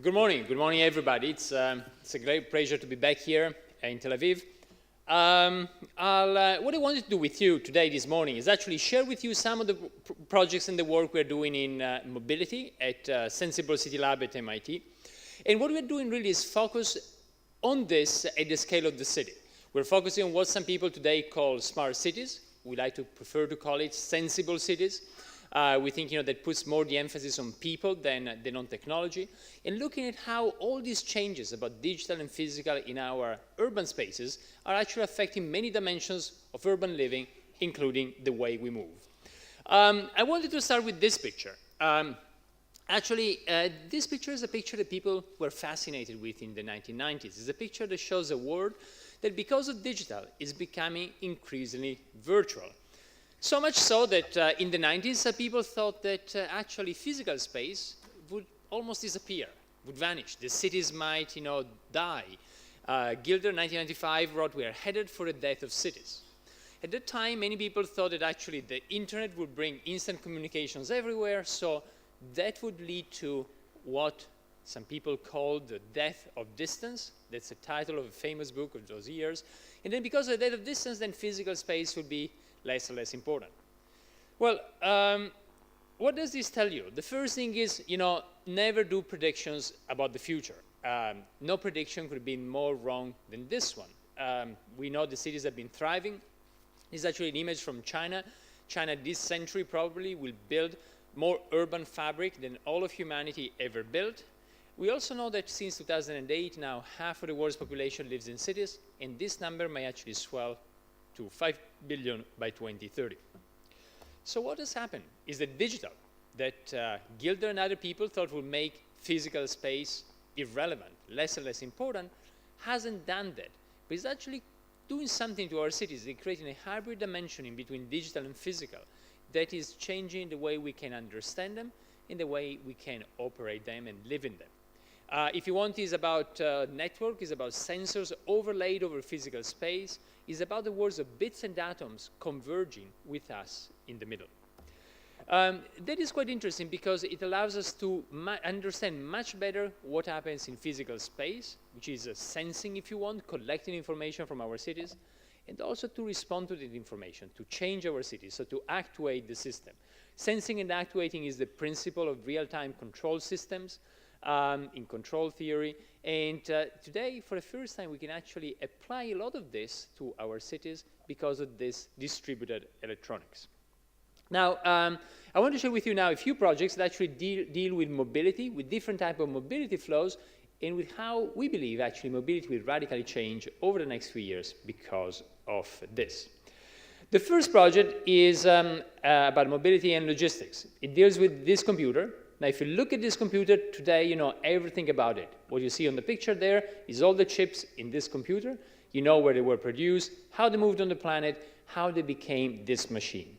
Good morning everybody. It's a great pleasure to be back here in Tel Aviv. What I wanted to do with you today, this morning, is actually share with you some of the projects and the work we're doing in mobility at Sensible City Lab at MIT. And what we're doing really is focus on this at the scale of the city. We're focusing on what some people today call smart cities. We like to prefer to call it sensible cities. We think that puts more the emphasis on people than on technology, and looking at how all these changes about digital and physical in our urban spaces are actually affecting many dimensions of urban living, including the way we move. I wanted to start with this picture. This picture is a picture that people were fascinated with in the 1990s. It's a picture that shows a world that, because of digital, is becoming increasingly virtual. So much so that in the 90s, people thought that actually physical space would almost disappear, would vanish. The cities might, die. Gilder, 1995, wrote, "We are headed for the death of cities." At that time, many people thought that actually the internet would bring instant communications everywhere, so that would lead to what some people called the death of distance. That's the title of a famous book of those years. And then because of the death of distance, then physical space would be less and less important. Well, what does this tell you? The first thing is, never do predictions about the future. No prediction could have been more wrong than this one. We know the cities have been thriving. This is actually an image from China. China this century probably will build more urban fabric than all of humanity ever built. We also know that since 2008, now half of the world's population lives in cities, and this number may actually swell to 5 billion by 2030. So what has happened is that digital, that Gilder and other people thought would make physical space irrelevant, less and less important, hasn't done that. But it's actually doing something to our cities. It's creating a hybrid dimension in between digital and physical that is changing the way we can understand them and the way we can operate them and live in them. If you want, it's about network, it's about sensors overlaid over physical space, it's about the worlds of bits and atoms converging with us in the middle. That is quite interesting because it allows us to understand much better what happens in physical space, which is sensing, if you want, collecting information from our cities, and also to respond to that information, to change our cities, so to actuate the system. Sensing and actuating is the principle of real-time control systems, in control theory, and today, for the first time, we can actually apply a lot of this to our cities because of this distributed electronics. Now, I want to share with you now a few projects that actually deal with mobility, with different types of mobility flows, and with how we believe actually mobility will radically change over the next few years because of this. The first project is about mobility and logistics. It deals with this computer. Now, if you look at this computer today, you know everything about it. What you see on the picture there is all the chips in this computer. You know where they were produced, how they moved on the planet, how they became this machine.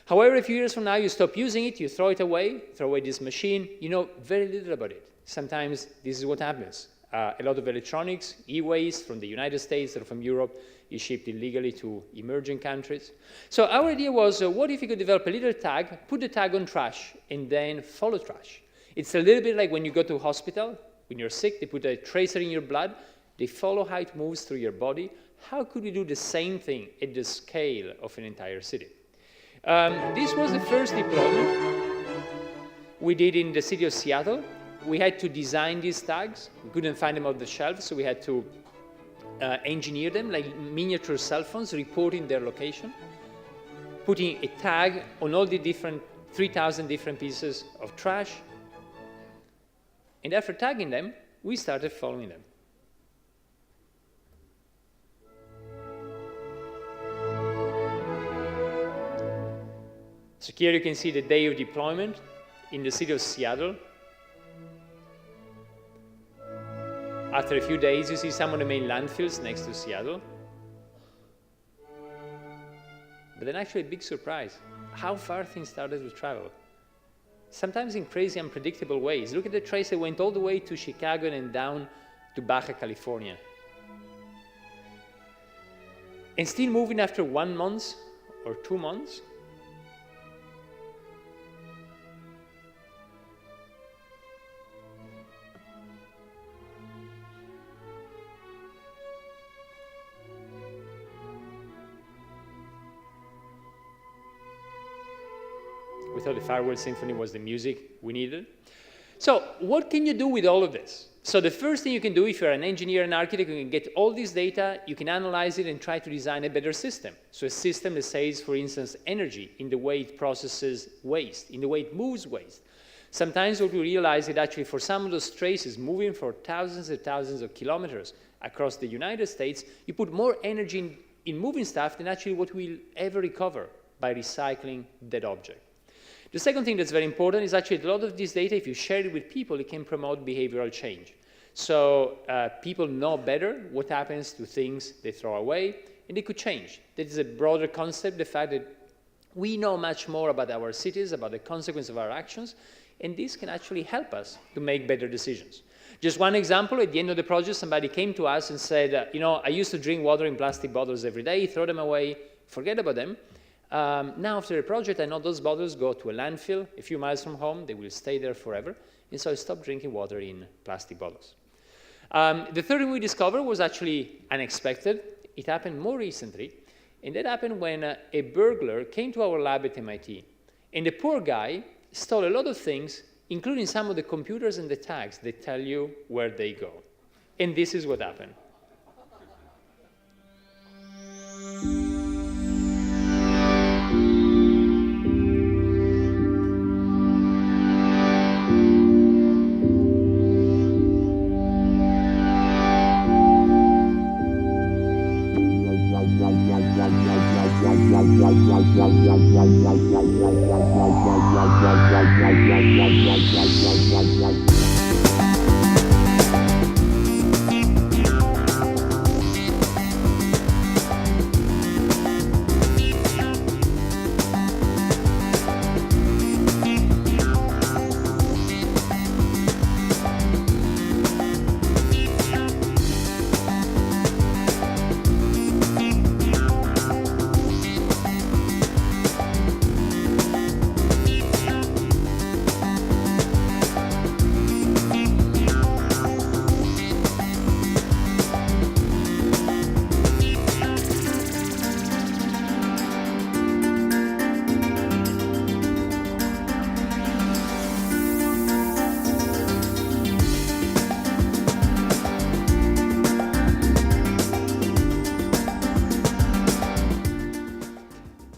However, a few years from now, you stop using it, you throw it away, throw away this machine, you know very little about it. Sometimes this is what happens. A lot of electronics, e-waste from the United States or from Europe is shipped illegally to emerging countries. So our idea was, what if you could develop a little tag, put the tag on trash, and then follow trash? It's a little bit like when you go to a hospital, when you're sick, they put a tracer in your blood, they follow how it moves through your body. How could we do the same thing at the scale of an entire city? This was the first deployment we did in the city of Seattle. We had to design these tags. We couldn't find them off the shelf, so we had to engineer them like miniature cell phones reporting their location, putting a tag on all the different 3,000 different pieces of trash. And after tagging them, we started following them. So here you can see the day of deployment in the city of Seattle. After a few days, you see some of the main landfills next to Seattle. But then actually a big surprise, how far things started to travel. Sometimes in crazy, unpredictable ways. Look at the trace that went all the way to Chicago and then down to Baja California. And still moving after 1 month or 2 months. We thought the Farewell Symphony was the music we needed. So what can you do with all of this? So the first thing you can do if you're an engineer and architect, you can get all this data, you can analyze it and try to design a better system. So a system that saves, for instance, energy in the way it processes waste, in the way it moves waste. Sometimes what we realize is that actually for some of those traces moving for thousands and thousands of kilometers across the United States, you put more energy in moving stuff than actually what we'll ever recover by recycling that object. The second thing that's very important is actually a lot of this data, if you share it with people, it can promote behavioral change. So people know better what happens to things they throw away, and they could change. That is a broader concept, the fact that we know much more about our cities, about the consequence of our actions, and this can actually help us to make better decisions. Just one example, at the end of the project, somebody came to us and said, you know, I used to drink water in plastic bottles every day, throw them away, forget about them. Now, after the project, I know those bottles go to a landfill a few miles from home. They will stay there forever. And so I stopped drinking water in plastic bottles. The third thing we discovered was actually unexpected. It happened more recently. And that happened when a burglar came to our lab at MIT. And the poor guy stole a lot of things, including some of the computers and the tags that tell you where they go. And this is what happened.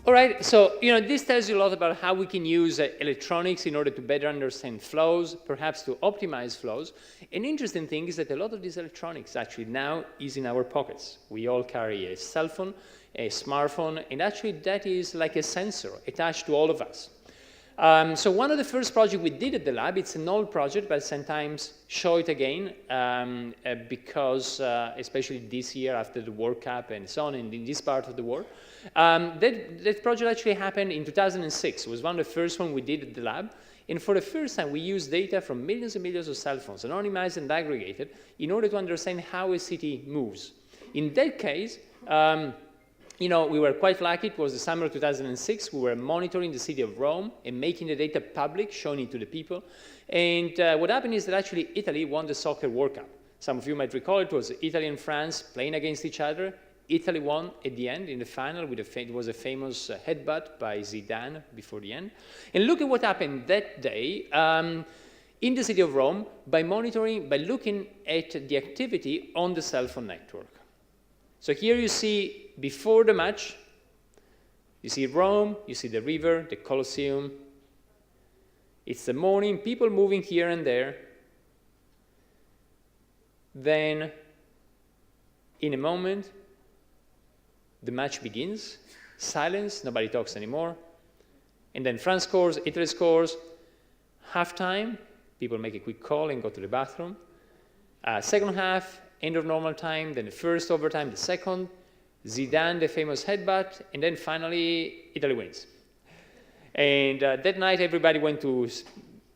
All right, so this tells you a lot about how we can use electronics in order to better understand flows, perhaps to optimize flows. An interesting thing is that a lot of these electronics actually now is in our pockets. We all carry a cell phone, a smartphone, and actually that is like a sensor attached to all of us. So one of the first projects we did at the lab, it's an old project, but sometimes show it again because especially this year after the World Cup and so on, and in this part of the world, that project actually happened in 2006. It was one of the first ones we did at the lab. And for the first time, we used data from millions and millions of cell phones, anonymized and aggregated, in order to understand how a city moves. In that case, we were quite lucky. It was the summer of 2006. We were monitoring the city of Rome and making the data public, showing it to the people. And what happened is that actually Italy won the soccer World Cup. Some of you might recall it was Italy and France playing against each other. Italy won at the end in the final with it was a famous headbutt by Zidane before the end. And look at what happened that day in the city of Rome by looking at the activity on the cell phone network. So here you see before the match, you see Rome, you see the river, the Colosseum. It's the morning, people moving here and there. Then, in a moment, the match begins, silence, nobody talks anymore. And then France scores, Italy scores, halftime, people make a quick call and go to the bathroom. Second half, end of normal time, then the first overtime, the second, Zidane, the famous headbutt, and then finally, Italy wins. And that night, everybody went to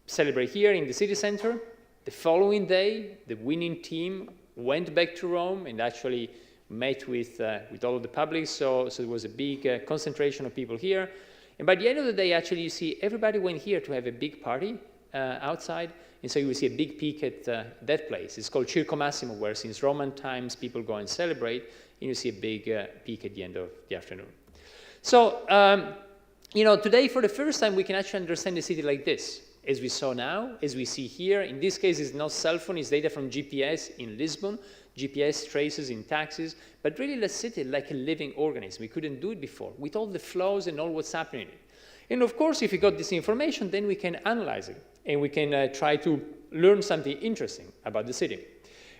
celebrate here in the city center. The following day, the winning team went back to Rome and actually met with all of the public, so there was a big concentration of people here. And by the end of the day, actually, you see everybody went here to have a big party outside, and so you will see a big peak at that place. It's called Circo Massimo, where since Roman times, people go and celebrate, and you see a big peak at the end of the afternoon. So today, for the first time, we can actually understand the city like this, as we saw now, as we see here. In this case, it's not cell phone, it's data from GPS in Lisbon, GPS traces in taxis, but really let's see it like a living organism. We couldn't do it before, with all the flows and all what's happening in it. And of course, if we got this information, then we can analyze it, and we can try to learn something interesting about the city.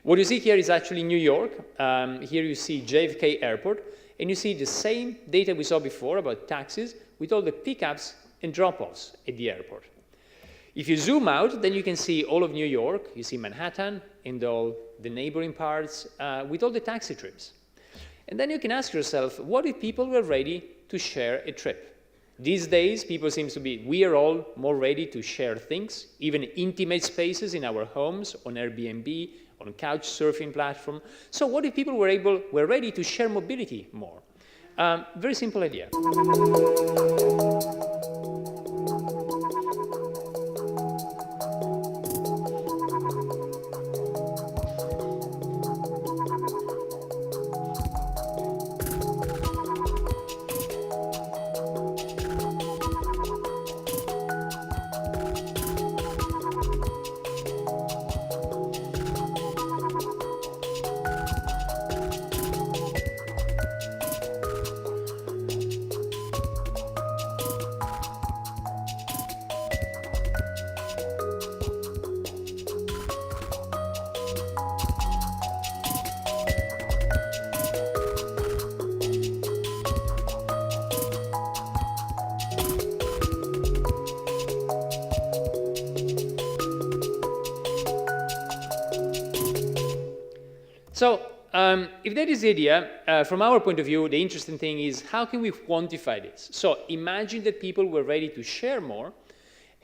What you see here is actually New York. Here you see JFK Airport, and you see the same data we saw before about taxis with all the pickups and drop-offs at the airport. If you zoom out, then you can see all of New York. You see Manhattan and all the neighboring parts with all the taxi trips. And then you can ask yourself, what if people were ready to share a trip? These days, people seem to be, we are all more ready to share things, even intimate spaces in our homes, on Airbnb, on couch surfing platform. So what if people were ready to share mobility more? Very simple idea. So if that is the idea, from our point of view, the interesting thing is how can we quantify this? So imagine that people were ready to share more,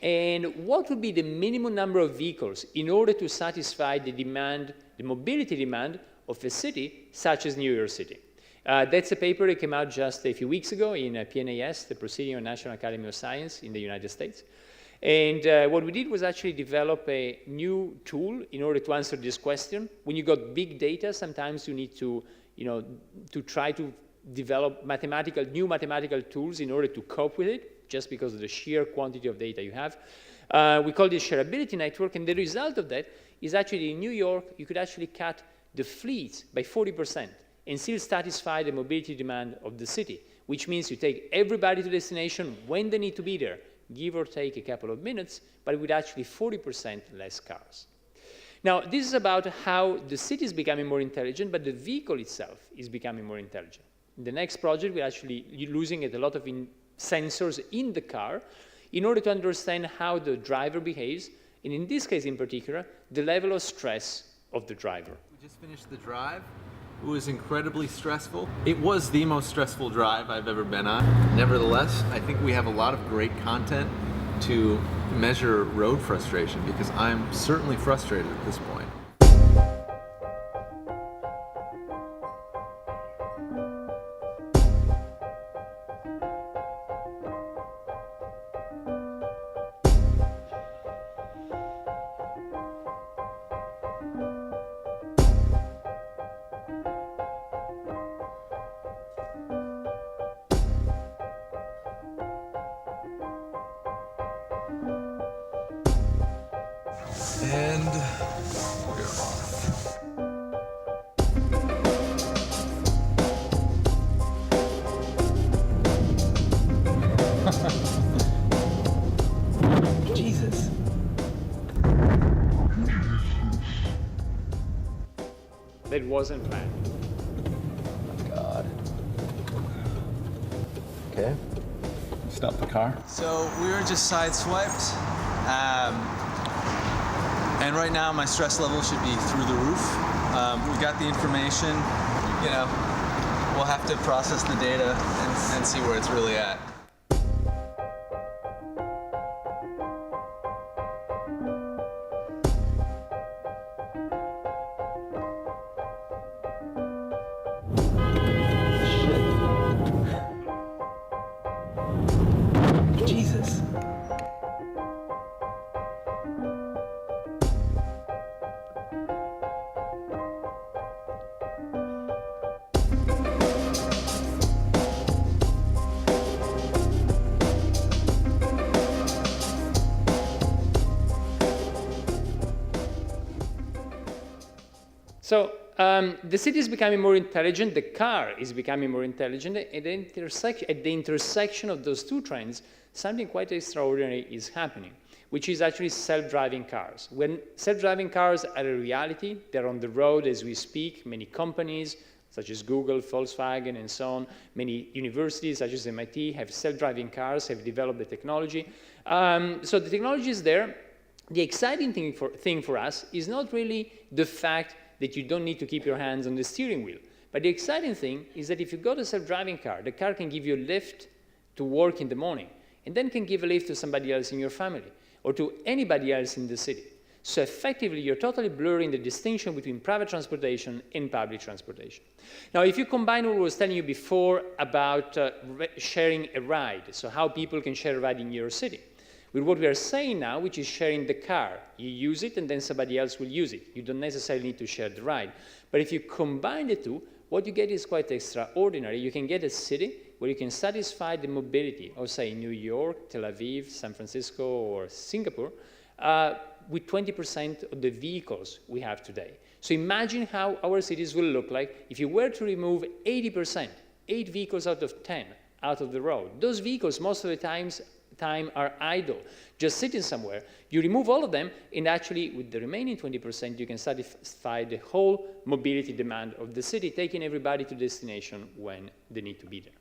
and what would be the minimum number of vehicles in order to satisfy the demand, the mobility demand of a city such as New York City? That's a paper that came out just a few weeks ago in PNAS, the Proceeding of National Academy of Science in the United States. And what we did was actually develop a new tool in order to answer this question. When you got big data, sometimes you need to, to try to develop new mathematical tools in order to cope with it, just because of the sheer quantity of data you have. We call this shareability network, and the result of that is actually in New York, you could actually cut the fleet by 40% and still satisfy the mobility demand of the city, which means you take everybody to destination when they need to be there, give or take a couple of minutes, but with actually 40% less cars. Now, this is about how the city is becoming more intelligent, but the vehicle itself is becoming more intelligent. In the next project, we're actually losing a lot of sensors in the car in order to understand how the driver behaves, and in this case in particular, the level of stress of the driver. We just finished the drive. It was incredibly stressful. It was the most stressful drive I've ever been on. Nevertheless, I think we have a lot of great content to measure road frustration, because I'm certainly frustrated at this point. And we're off. Jesus. That wasn't planned. God. Okay. Stop the car. So we were just sideswiped. And right now my stress level should be through the roof. We got the information, we'll have to process the data and see where it's really at. Jesus. So the city is becoming more intelligent, the car is becoming more intelligent, and at the intersection of those two trends, something quite extraordinary is happening, which is actually self-driving cars. When self-driving cars are a reality, they're on the road as we speak. Many companies, such as Google, Volkswagen, and so on, many universities, such as MIT, have self-driving cars, have developed the technology. So the technology is there. The exciting thing for us is not really the fact that you don't need to keep your hands on the steering wheel. But the exciting thing is that if you got a self-driving car, the car can give you a lift to work in the morning, and then can give a lift to somebody else in your family, or to anybody else in the city. So effectively, you're totally blurring the distinction between private transportation and public transportation. Now, if you combine what I was telling you before about sharing a ride, so how people can share a ride in your city, with what we are saying now, which is sharing the car. You use it, and then somebody else will use it. You don't necessarily need to share the ride. But if you combine the two, what you get is quite extraordinary. You can get a city where you can satisfy the mobility of, say, New York, Tel Aviv, San Francisco, or Singapore, with 20% of the vehicles we have today. So imagine how our cities will look like if you were to remove 80%, 8 vehicles out of 10, out of the road. Those vehicles, most of the time, are idle, just sitting somewhere. You remove all of them, and actually, with the remaining 20%, you can satisfy the whole mobility demand of the city, taking everybody to destination when they need to be there.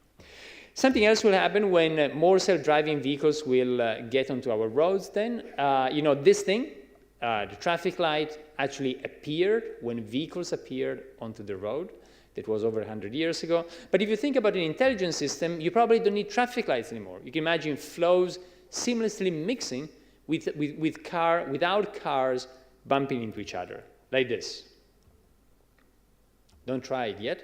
Something else will happen when more self-driving vehicles will get onto our roads then. You know, this thing, the traffic light, actually appeared when vehicles appeared onto the road. That was over 100 years ago. But if you think about an intelligent system, you probably don't need traffic lights anymore. You can imagine flows seamlessly mixing without cars bumping into each other, like this. Don't try it yet.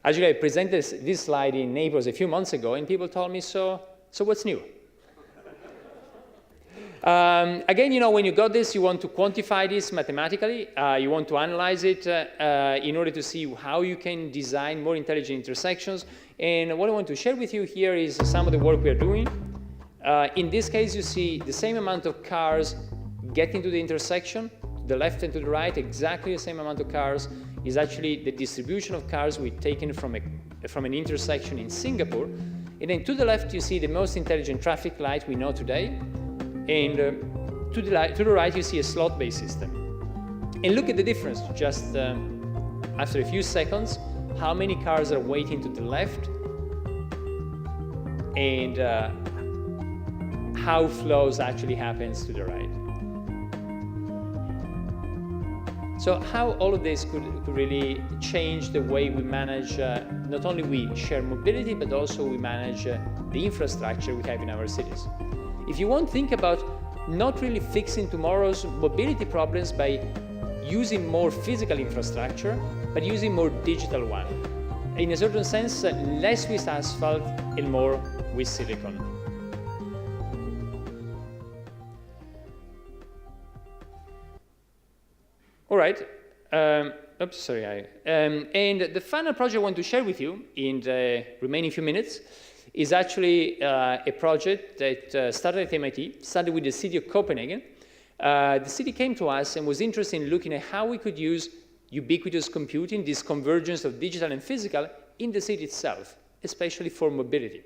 Actually, I presented this slide in Naples a few months ago, and people told me, so what's new? Again, you know, when you got this, you want to quantify this mathematically. You want to analyze it in order to see how you can design more intelligent intersections. And what I want to share with you here is some of the work we are doing. In this case, you see the same amount of cars getting to the intersection, to the left and to the right, exactly the same amount of cars is actually the distribution of cars we've taken from an intersection in Singapore. And then to the left, you see the most intelligent traffic light we know today. And to the right, you see a slot-based system. And look at the difference, just after a few seconds, how many cars are waiting to the left, and how flows actually happens to the right. So how all of this could really change the way we manage, not only we share mobility, but also we manage the infrastructure we have in our cities. If you want to think about not really fixing tomorrow's mobility problems by using more physical infrastructure, but using more digital one. In a certain sense, less with asphalt and more with silicon. All right. And the final project I want to share with you in the remaining few minutes is actually a project that started at MIT, started with the city of Copenhagen. The city came to us and was interested in looking at how we could use ubiquitous computing, this convergence of digital and physical, in the city itself, especially for mobility.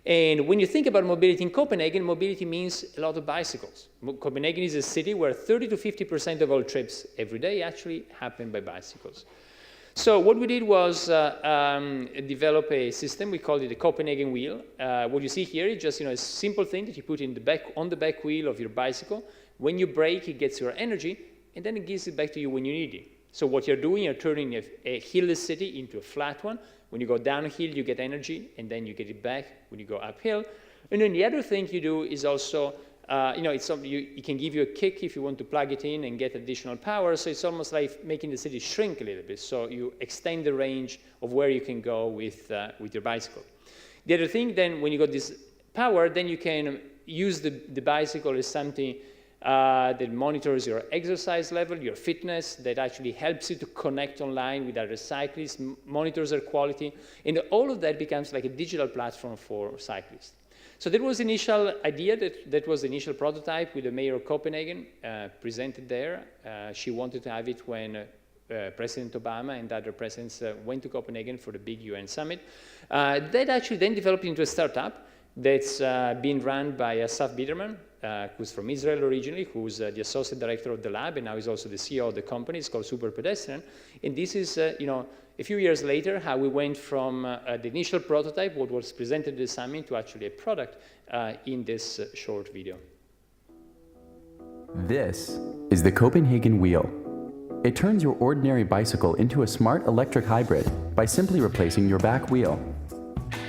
And when you think about mobility in Copenhagen, mobility means a lot of bicycles. Copenhagen is a city where 30 to 50% of all trips every day actually happen by bicycles. So what we did was develop a system. We called it the Copenhagen wheel. What you see here is just a simple thing that you put on the back wheel of your bicycle. When you brake, it gets your energy, and then it gives it back to you when you need it. So what you're doing, you're turning a hillless city into a flat one. When you go downhill, you get energy, and then you get it back when you go uphill. And then the other thing you do is also, it can give you a kick if you want to plug it in and get additional power. So it's almost like making the city shrink a little bit. So you extend the range of where you can go with your bicycle. The other thing, then, when you got this power, then you can use the bicycle as something that monitors your exercise level, your fitness, that actually helps you to connect online with other cyclists, monitors their quality, and all of that becomes like a digital platform for cyclists. So there was initial idea, that was the initial prototype with the mayor of Copenhagen presented there. She wanted to have it when President Obama and other presidents went to Copenhagen for the big UN summit. That actually then developed into a startup that's been run by Asaf Biderman, who's from Israel originally, who's the associate director of the lab, and now he's also the CEO of the company. It's called Super Pedestrian. And this is, a few years later, how we went from the initial prototype, what was presented at the summit, to actually a product in this short video. This is the Copenhagen Wheel. It turns your ordinary bicycle into a smart electric hybrid by simply replacing your back wheel.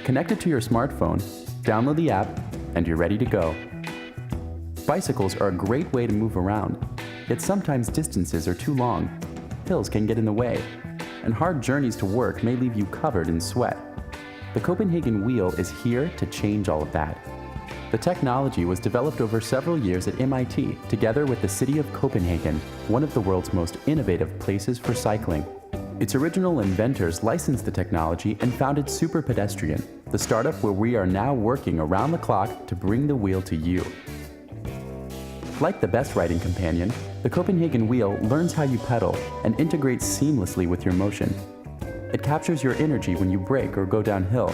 Connect it to your smartphone, download the app, and you're ready to go. Bicycles are a great way to move around, yet sometimes distances are too long, hills can get in the way, and hard journeys to work may leave you covered in sweat. The Copenhagen Wheel is here to change all of that. The technology was developed over several years at MIT, together with the city of Copenhagen, one of the world's most innovative places for cycling. Its original inventors licensed the technology and founded Super Pedestrian, the startup where we are now working around the clock to bring the wheel to you. Like the best riding companion, the Copenhagen Wheel learns how you pedal and integrates seamlessly with your motion. It captures your energy when you brake or go downhill,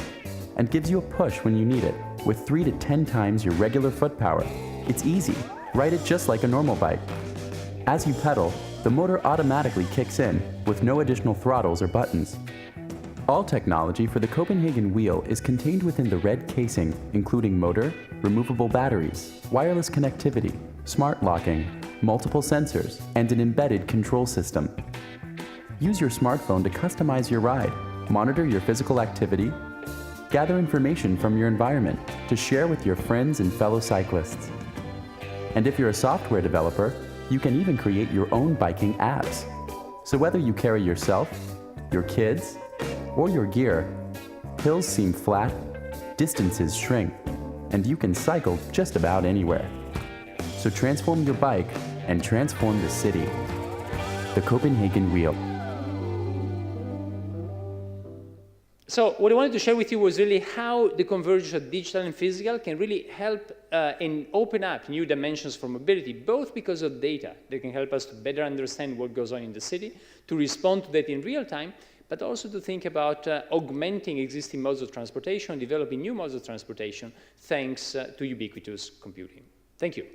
and gives you a push when you need it, with 3 to 10 times your regular foot power. It's easy. Ride it just like a normal bike. As you pedal, the motor automatically kicks in, with no additional throttles or buttons. All technology for the Copenhagen Wheel is contained within the red casing, including motor, removable batteries, wireless connectivity, smart locking, multiple sensors, and an embedded control system. Use your smartphone to customize your ride, monitor your physical activity, gather information from your environment to share with your friends and fellow cyclists. And if you're a software developer, you can even create your own biking apps. So whether you carry yourself, your kids, or your gear, hills seem flat, distances shrink, and you can cycle just about anywhere. So transform your bike and transform the city. The Copenhagen Wheel. So what I wanted to share with you was really how the convergence of digital and physical can really help and open up new dimensions for mobility, both because of data that can help us to better understand what goes on in the city, to respond to that in real time, but also to think about augmenting existing modes of transportation, developing new modes of transportation, thanks to ubiquitous computing. Thank you.